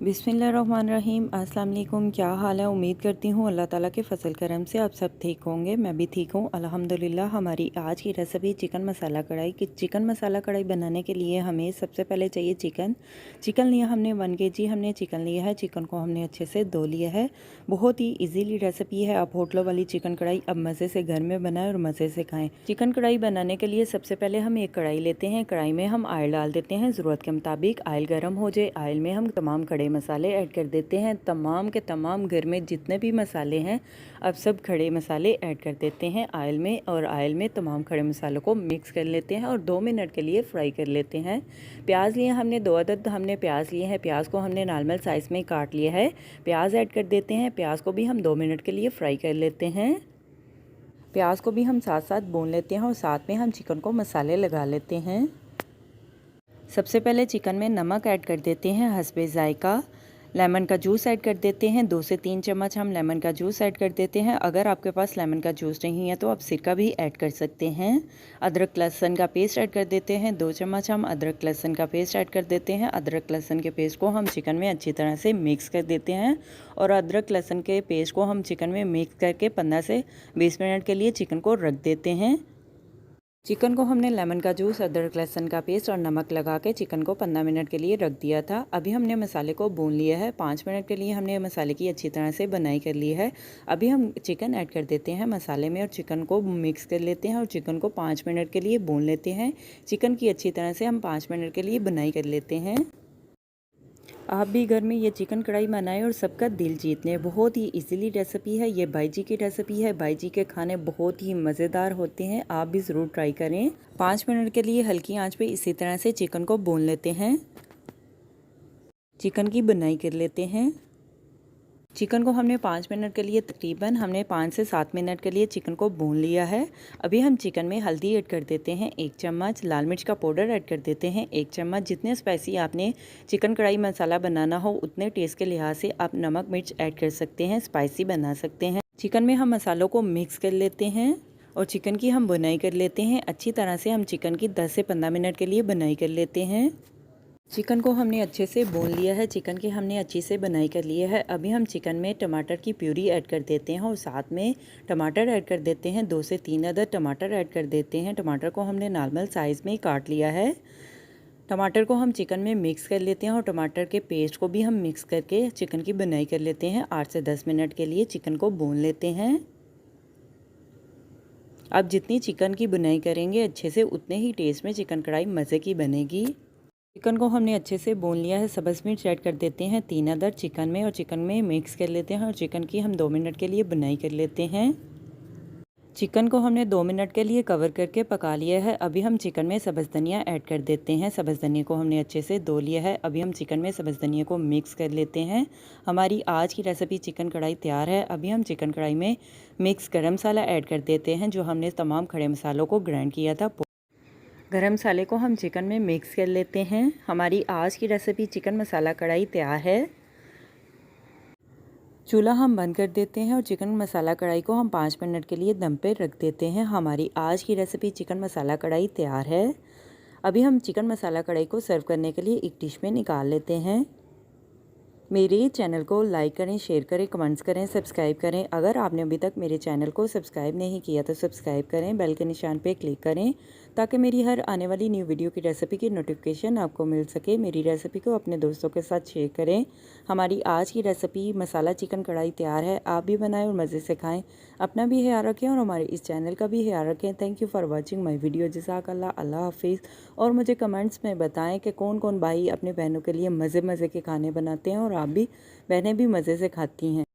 बिस्मिल्लाहिर्रहमानिर्रहीम। अस्सलाम वालेकुम। क्या हाल है? उम्मीद करती हूँ अल्लाह ताला के फ़ज़ल करम से आप सब ठीक होंगे। मैं भी ठीक हूँ अल्हम्दुलिल्लाह। हमारी आज की रेसिपी चिकन मसाला कढ़ाई की। चिकन मसाला कढ़ाई बनाने के लिए हमें सबसे पहले चाहिए चिकन। चिकन लिया हमने 1 kg हमने चिकन लिया है। चिकन को हमने अच्छे से धो लिया है। बहुत ही ईजीली रेसिपी है। आप होटलों वाली चिकन कढ़ाई अब मज़े से घर में बनाएं और मज़े से खाएँ। चिकन कढ़ाई बनाने के लिए सबसे पहले हम एक कढ़ाई लेते हैं। कढ़ाई में हम ऑयल डाल देते हैं ज़रूरत के मुताबिक। ऑयल गर्म हो जाए, ऑयल में हम तमाम खड़े मसाले ऐड कर देते हैं। तमाम के तमाम घर में जितने भी मसाले हैं अब सब खड़े मसाले ऐड कर देते हैं ऑयल में, और ऑयल में तमाम खड़े मसालों को मिक्स कर लेते हैं और 2 मिनट के लिए फ्राई कर लेते हैं। प्याज लिए हमने 2 अदद हमने प्याज लिए हैं। प्याज को हमने नॉर्मल साइज़ में काट लिया है। प्याज ऐड कर देते हैं। प्याज को भी हम 2 मिनट के लिए फ्राई कर लेते हैं। प्याज को भी हम साथ साथ भून लेते हैं और साथ में हम चिकन को मसाले लगा लेते हैं। सबसे पहले चिकन में नमक ऐड कर देते हैं हस्बे ज़ायका। लेमन का जूस ऐड कर देते हैं। 2 से 3 चम्मच हम लेमन का जूस ऐड कर देते हैं। अगर आपके पास लेमन का जूस नहीं है तो आप सिरका भी ऐड कर सकते हैं। अदरक लहसुन का पेस्ट ऐड कर देते हैं। 2 चम्मच हम अदरक लहसुन का पेस्ट ऐड कर देते हैं। अदरक लहसुन के पेस्ट को हम चिकन में अच्छी तरह से मिक्स कर देते हैं और अदरक लहसुन के पेस्ट को हम चिकन में मिक्स करके 15 से 20 मिनट के लिए चिकन को रख देते हैं। चिकन को हमने लेमन का जूस, अदरक लहसुन का पेस्ट और नमक लगा के चिकन को 15 मिनट के लिए रख दिया था। अभी हमने मसाले को भून लिया है। 5 मिनट के लिए हमने मसाले की अच्छी तरह से बनाई कर ली है। अभी हम चिकन ऐड कर देते हैं मसाले में और चिकन को मिक्स कर लेते हैं और चिकन को 5 मिनट के लिए भून लेते हैं। चिकन की अच्छी तरह से हम 5 मिनट के लिए बनाई कर लेते हैं। आप भी घर में ये चिकन कढ़ाई बनाएं और सबका दिल जीत लें। बहुत ही इजीली रेसिपी है। ये भाई जी की रेसिपी है। भाई जी के खाने बहुत ही मज़ेदार होते हैं। आप भी ज़रूर ट्राई करें। 5 मिनट के लिए हल्की आंच पे इसी तरह से चिकन को भून लेते हैं। चिकन की बुनाई कर लेते हैं। चिकन को हमने 5 मिनट के लिए तकरीबन हमने 5 से 7 मिनट के लिए चिकन को भून लिया है। अभी हम चिकन में हल्दी ऐड कर देते हैं 1 चम्मच। लाल मिर्च का पाउडर ऐड कर देते हैं 1 चम्मच। जितने स्पाइसी आपने चिकन कढ़ाई मसाला बनाना हो उतने टेस्ट के लिहाज से आप नमक मिर्च ऐड कर सकते हैं, स्पाइसी बना सकते हैं। चिकन में हम मसालों को मिक्स कर लेते हैं और चिकन की हम बुनाई कर लेते हैं। अच्छी तरह से हम चिकन की 10 से 15 मिनट के लिए बुनाई कर लेते हैं। चिकन को हमने अच्छे से भून लिया है। चिकन की हमने अच्छी से बनाई कर लिया है। अभी हम चिकन में टमाटर की प्यूरी ऐड कर देते हैं और साथ में टमाटर ऐड कर देते हैं। 2 से 3 अदद टमाटर ऐड कर देते हैं। टमाटर को हमने नॉर्मल साइज़ में काट लिया है। टमाटर को हम चिकन में मिक्स कर लेते हैं और टमाटर के पेस्ट को भी हम मिक्स करके चिकन की बुनाई कर लेते हैं। 8 से 10 मिनट के लिए चिकन को भून लेते हैं। आप जितनी चिकन की बुनाई करेंगे अच्छे से उतने ही टेस्ट में चिकन कढ़ाई मज़े की बनेगी। चिकन को हमने अच्छे से भून लिया है। सब्ज़ मिर्च ऐड कर देते हैं 3 अदद चिकन में और चिकन में मिक्स कर लेते हैं और चिकन की हम 2 मिनट के लिए बुनाई कर लेते हैं। चिकन को हमने 2 मिनट के लिए कवर करके पका लिया है। अभी हम चिकन में सब्ज़ धनिया ऐड कर देते हैं। सब्ज़ धनिया को हमने अच्छे से धो लिया है। अभी हम चिकन में सब्ज़ धनिया को मिक्स कर लेते हैं। हमारी आज की रेसिपी चिकन कढ़ाई तैयार है। अभी हम चिकन कढ़ाई में मिक्स गरम मसाला ऐड कर देते हैं जो हमने तमाम खड़े मसालों को ग्राइंड किया था। गरम मसाले को हम चिकन में मिक्स कर लेते हैं। हमारी आज की रेसिपी चिकन मसाला कढ़ाई तैयार है। चूल्हा हम बंद कर देते हैं और चिकन मसाला कढ़ाई को हम 5 मिनट के लिए दम पे रख देते हैं। हमारी आज की रेसिपी चिकन मसाला कढ़ाई तैयार है। अभी हम चिकन मसाला कढ़ाई को सर्व करने के लिए एक डिश में निकाल लेते हैं। मेरे चैनल को लाइक करें, शेयर करें, कमेंट्स करें, सब्सक्राइब करें। अगर आपने अभी तक मेरे चैनल को सब्सक्राइब नहीं किया तो सब्सक्राइब करें, बेल के निशान पे क्लिक करें ताकि मेरी हर आने वाली न्यू वीडियो की रेसिपी की नोटिफिकेशन आपको मिल सके। मेरी रेसिपी को अपने दोस्तों के साथ शेयर करें। हमारी आज की रेसिपी मसाला चिकन कढ़ाई तैयार है। आप भी बनाएं और मज़े से खाएँ। अपना भी ख्याल रखें और हमारे इस चैनल का भी ख्याल रखें। Thank you for watching my video. जज़ाकल्लाह। अल्लाह हाफिज़। और मुझे कमेंट्स में बताएं कि कौन कौन भाई अपने बहनों के लिए मज़े मज़े के खाने बनाते हैं और आप भी बहनें भी मज़े से खाती हैं।